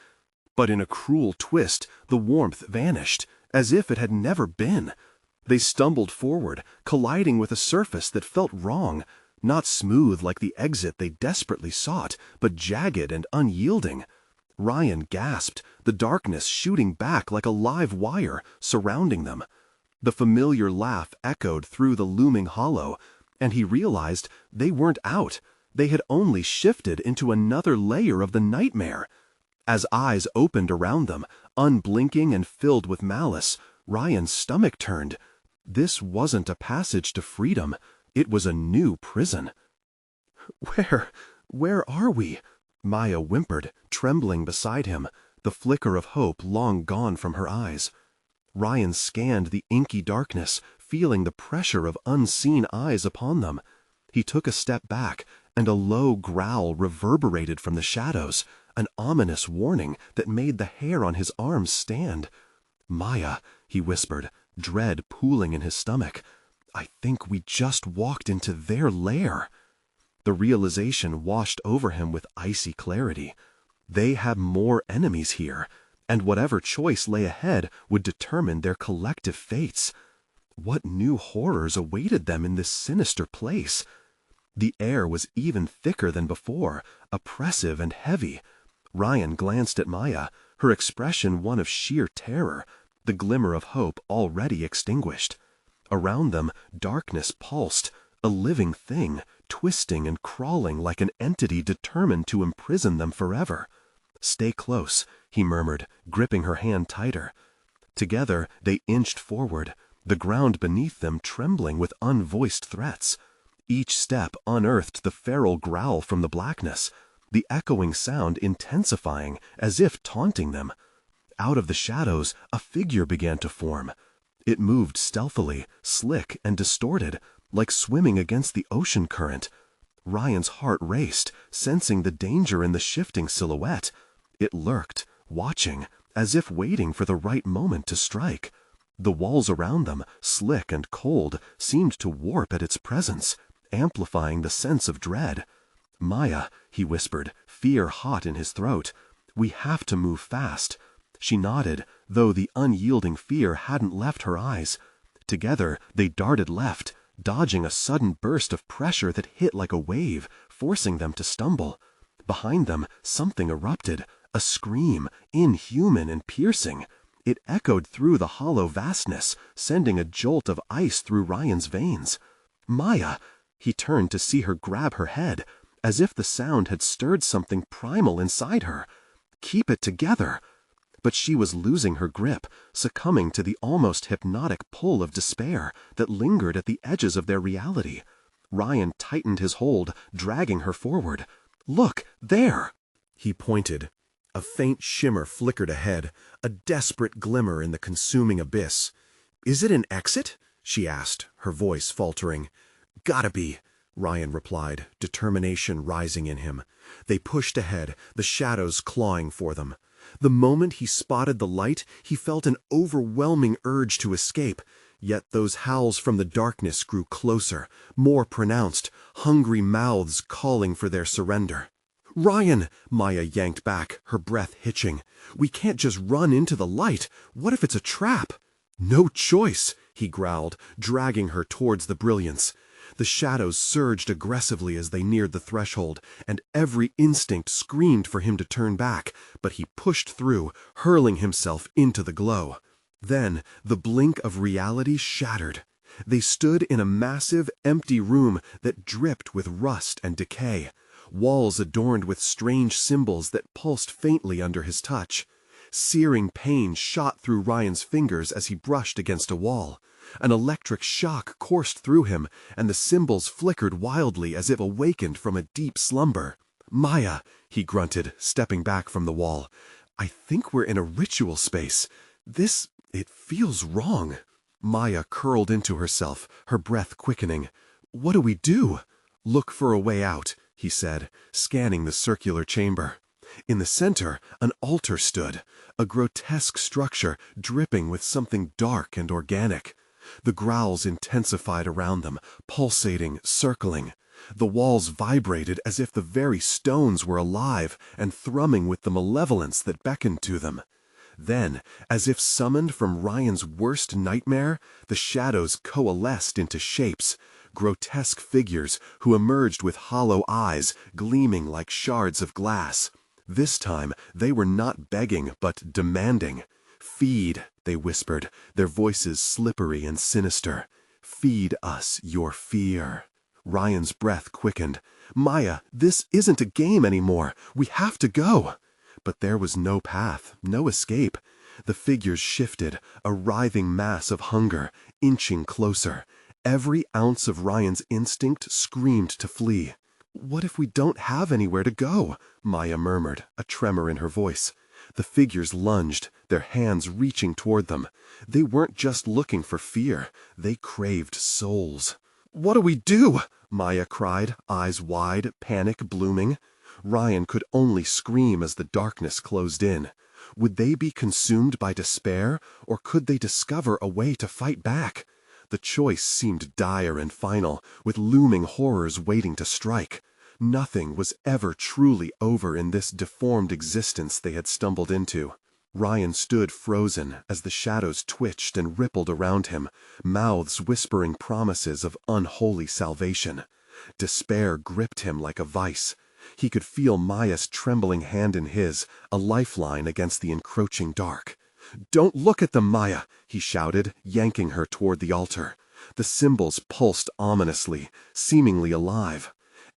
But in a cruel twist, the warmth vanished, as if it had never been. They stumbled forward, colliding with a surface that felt wrong, not smooth like the exit they desperately sought, but jagged and unyielding. Ryan gasped, the darkness shooting back like a live wire, surrounding them. The familiar laugh echoed through the looming hollow, and he realized they weren't out. They had only shifted into another layer of the nightmare. As eyes opened around them, unblinking and filled with malice, Ryan's stomach turned. This wasn't a passage to freedom. It was a new prison. Where are we?" Maya whimpered, trembling beside him, the flicker of hope long gone from her eyes. Ryan scanned the inky darkness, feeling the pressure of unseen eyes upon them. He took a step back, and a low growl reverberated from the shadows, an ominous warning that made the hair on his arms stand. "Maya," he whispered, dread pooling in his stomach, "I think we just walked into their lair." The realization washed over him with icy clarity. They had more enemies here. and whatever choice lay ahead would determine their collective fates. What new horrors awaited them in this sinister place? The air was even thicker than before, oppressive and heavy. Ryan glanced at Maya, her expression one of sheer terror, the glimmer of hope already extinguished. Around them, darkness pulsed, a living thing, twisting and crawling like an entity determined to imprison them forever. "Stay close," he murmured, gripping her hand tighter. Together they inched forward, the ground beneath them trembling with unvoiced threats. Each step unearthed the feral growl from the blackness, the echoing sound intensifying as if taunting them. Out of the shadows, a figure began to form. It moved stealthily, slick and distorted, like swimming against the ocean current. Ryan's heart raced, sensing the danger in the shifting silhouette. It lurked, watching, as if waiting for the right moment to strike. The walls around them, slick and cold, seemed to warp at its presence, amplifying the sense of dread. "Maya," he whispered, fear hot in his throat. "We have to move fast." She nodded, though the unyielding fear hadn't left her eyes. Together they darted left, dodging a sudden burst of pressure that hit like a wave, forcing them to stumble. Behind them, something erupted, a scream, inhuman and piercing. It echoed through the hollow vastness, sending a jolt of ice through Ryan's veins. "Maya!" He turned to see her grab her head, as if the sound had stirred something primal inside her. "Keep it together!" But she was losing her grip, succumbing to the almost hypnotic pull of despair that lingered at the edges of their reality. Ryan tightened his hold, dragging her forward. "Look, there!" He pointed. A faint shimmer flickered ahead, a desperate glimmer in the consuming abyss. "Is it an exit?" she asked, her voice faltering. "Gotta be," Ryan replied, determination rising in him. They pushed ahead, the shadows clawing for them. The moment he spotted the light, he felt an overwhelming urge to escape. Yet those howls from the darkness grew closer, more pronounced, hungry mouths calling for their surrender. "Ryan!" Maya yanked back, her breath hitching. "We can't just run into the light. What if it's a trap?" "No choice," he growled, dragging her towards the brilliance. The shadows surged aggressively as they neared the threshold, and every instinct screamed for him to turn back, but he pushed through, hurling himself into the glow. Then the blink of reality shattered. They stood in a massive, empty room that dripped with rust and decay, walls adorned with strange symbols that pulsed faintly under his touch. Searing pain shot through Ryan's fingers as he brushed against a wall. An electric shock coursed through him, and the symbols flickered wildly as if awakened from a deep slumber. "Maya," he grunted, stepping back from the wall. "I think we're in a ritual space. It feels wrong." Maya curled into herself, her breath quickening. "What do we do?" "Look for a way out," he said, scanning the circular chamber. In the center, an altar stood, a grotesque structure dripping with something dark and organic. The growls intensified around them, pulsating, circling. The walls vibrated as if the very stones were alive and thrumming with the malevolence that beckoned to them. Then, as if summoned from Ryan's worst nightmare, the shadows coalesced into shapes, grotesque figures who emerged with hollow eyes gleaming like shards of glass. This time, they were not begging but demanding. "Feed," they whispered, their voices slippery and sinister. "Feed us your fear." Ryan's breath quickened. "Maya, this isn't a game anymore. We have to go." But there was no path, no escape. The figures shifted, a writhing mass of hunger, inching closer. Every ounce of Ryan's instinct screamed to flee. "What if we don't have anywhere to go?" Maya murmured, a tremor in her voice. The figures lunged, their hands reaching toward them. They weren't just looking for fear, they craved souls. "What do we do?" Maya cried, eyes wide, panic blooming. Ryan could only scream as the darkness closed in. Would they be consumed by despair, or could they discover a way to fight back? The choice seemed dire and final, with looming horrors waiting to strike. Nothing was ever truly over in this deformed existence they had stumbled into. Ryan stood frozen as the shadows twitched and rippled around him, mouths whispering promises of unholy salvation. Despair gripped him like a vice. He could feel Maya's trembling hand in his, a lifeline against the encroaching dark. "Don't look at them, Maya," he shouted, yanking her toward the altar. The symbols pulsed ominously, seemingly alive.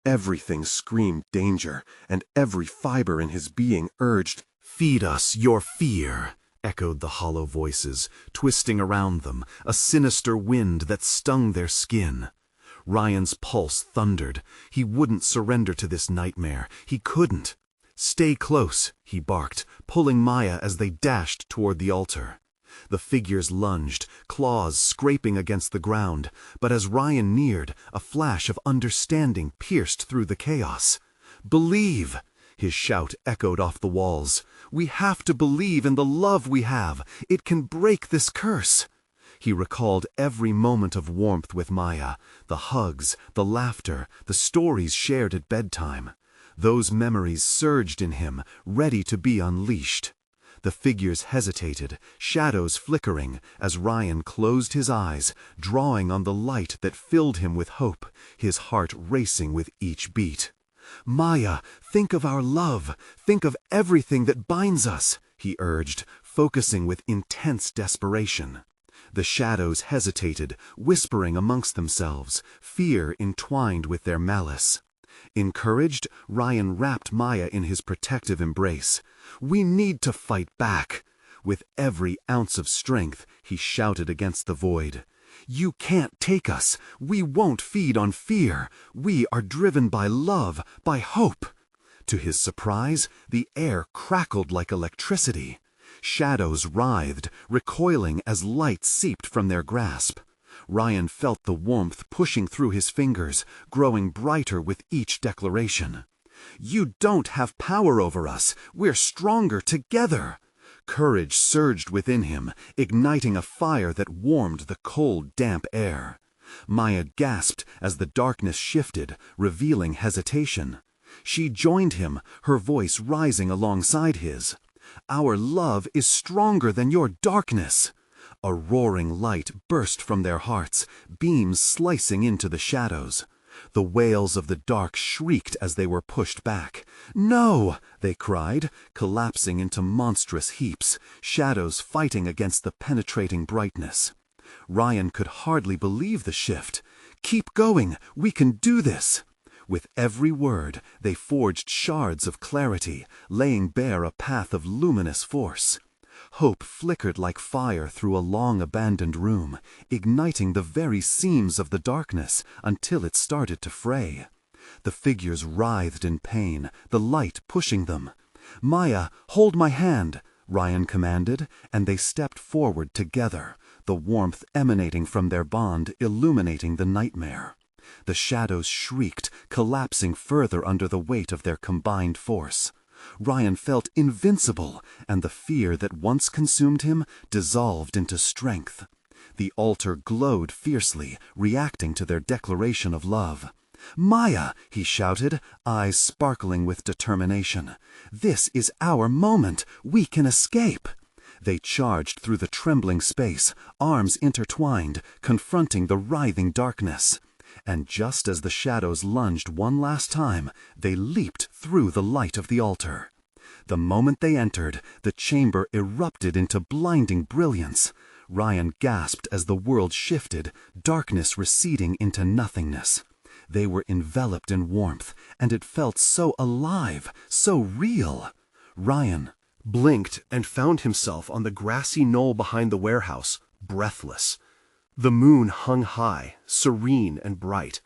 Everything screamed danger, and every fiber in his being urged, "Feed us your fear," echoed the hollow voices, twisting around them, a sinister wind that stung their skin. Ryan's pulse thundered. He wouldn't surrender to this nightmare. He couldn't. "Stay close," he barked, pulling Maya as they dashed toward the altar. The figures lunged, claws scraping against the ground, but as Ryan neared, a flash of understanding pierced through the chaos. "Believe!" His shout echoed off the walls. "We have to believe in the love we have. It can break this curse." He recalled every moment of warmth with Maya, the hugs, the laughter, the stories shared at bedtime. Those memories surged in him, ready to be unleashed. The figures hesitated, shadows flickering, as Ryan closed his eyes, drawing on the light that filled him with hope, his heart racing with each beat. "Maya, think of our love. Think of everything that binds us," he urged, focusing with intense desperation. The shadows hesitated, whispering amongst themselves, fear entwined with their malice. Encouraged, Ryan wrapped Maya in his protective embrace. "We need to fight back." With every ounce of strength, he shouted against the void. "You can't take us. We won't feed on fear. We are driven by love, by hope." To his surprise, the air crackled like electricity. Shadows writhed, recoiling as light seeped from their grasp. Ryan felt the warmth pushing through his fingers, growing brighter with each declaration. "You don't have power over us. We're stronger together." Courage surged within him, igniting a fire that warmed the cold, damp air. Maya gasped as the darkness shifted, revealing hesitation. She joined him, her voice rising alongside his. "Our love is stronger than your darkness." A roaring light burst from their hearts, beams slicing into the shadows. The wails of the dark shrieked as they were pushed back. "No!" they cried, collapsing into monstrous heaps, shadows fighting against the penetrating brightness. Ryan could hardly believe the shift. "Keep going! We can do this!" With every word, they forged shards of clarity, laying bare a path of luminous force. Hope flickered like fire through a long-abandoned room, igniting the very seams of the darkness until it started to fray. The figures writhed in pain, the light pushing them. "Maya, hold my hand," Ryan commanded, and they stepped forward together, the warmth emanating from their bond illuminating the nightmare. The shadows shrieked, collapsing further under the weight of their combined force. Ryan felt invincible, and the fear that once consumed him dissolved into strength. The altar glowed fiercely, reacting to their declaration of love. "Maya," he shouted, eyes sparkling with determination. "This is our moment. We can escape." They charged through the trembling space, arms intertwined, confronting the writhing darkness. And just as the shadows lunged one last time, they leaped through the light of the altar. The moment they entered, the chamber erupted into blinding brilliance. Ryan gasped as the world shifted, darkness receding into nothingness. They were enveloped in warmth, and it felt so alive, so real. Ryan blinked and found himself on the grassy knoll behind the warehouse, breathless. The moon hung high, serene and bright.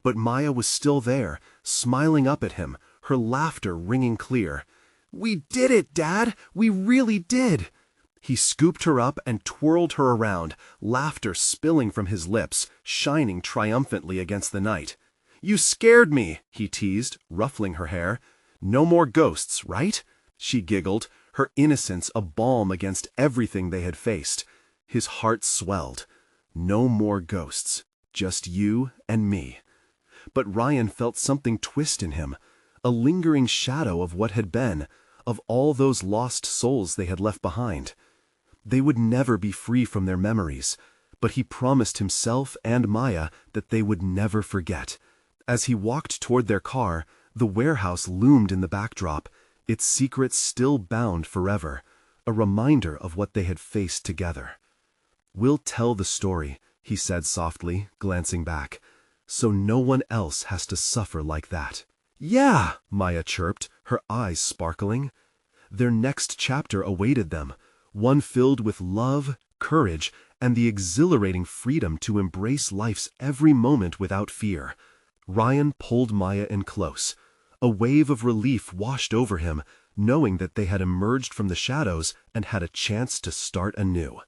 But Maya was still there, smiling up at him, her laughter ringing clear. "We did it, Dad! We really did!" He scooped her up and twirled her around, laughter spilling from his lips, shining triumphantly against the night. "You scared me," he teased, ruffling her hair. "No more ghosts, right?" She giggled, her innocence a balm against everything they had faced. His heart swelled. No more ghosts, just you and me. But Ryan felt something twist in him, a lingering shadow of what had been, of all those lost souls they had left behind. They would never be free from their memories, but he promised himself and Maya that they would never forget. As he walked toward their car, the warehouse loomed in the backdrop, its secrets still bound forever, a reminder of what they had faced together. "We'll tell the story," he said softly, glancing back, "so no one else has to suffer like that." "Yeah," Maya chirped, her eyes sparkling. Their next chapter awaited them, one filled with love, courage, and the exhilarating freedom to embrace life's every moment without fear. Ryan pulled Maya in close. A wave of relief washed over him, knowing that they had emerged from the shadows and had a chance to start anew.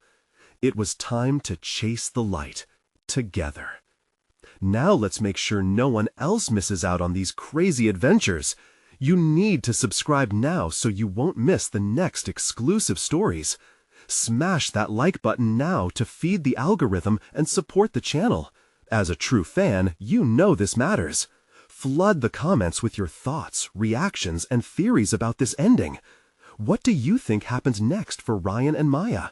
It was time to chase the light, together. Now let's make sure no one else misses out on these crazy adventures. You need to subscribe now so you won't miss the next exclusive stories. Smash that like button now to feed the algorithm and support the channel. As a true fan, you know this matters. Flood the comments with your thoughts, reactions, and theories about this ending. What do you think happens next for Ryan and Maya?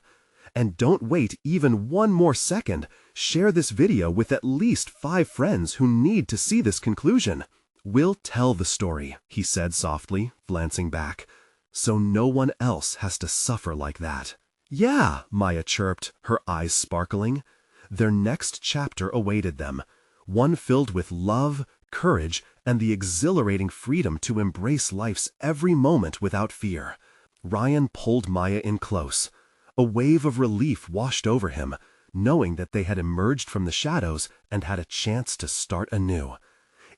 And don't wait even one more second. Share this video with at least 5 friends who need to see this conclusion. "We'll tell the story," he said softly, glancing back, "so no one else has to suffer like that." "Yeah," Maya chirped, her eyes sparkling. Their next chapter awaited them, one filled with love, courage, and the exhilarating freedom to embrace life's every moment without fear. Ryan pulled Maya in close. A wave of relief washed over him, knowing that they had emerged from the shadows and had a chance to start anew.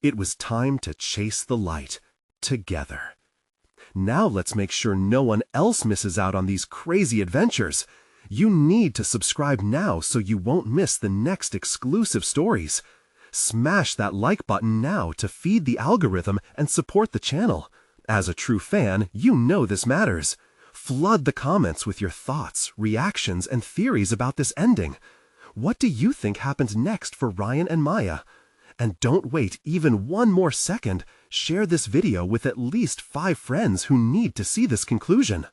It was time to chase the light, together. Now let's make sure no one else misses out on these crazy adventures. You need to subscribe now so you won't miss the next exclusive stories. Smash that like button now to feed the algorithm and support the channel. As a true fan, you know this matters. Flood the comments with your thoughts, reactions, and theories about this ending. What do you think happens next for Ryan and Maya? And don't wait even one more second. Share this video with at least 5 friends who need to see this conclusion.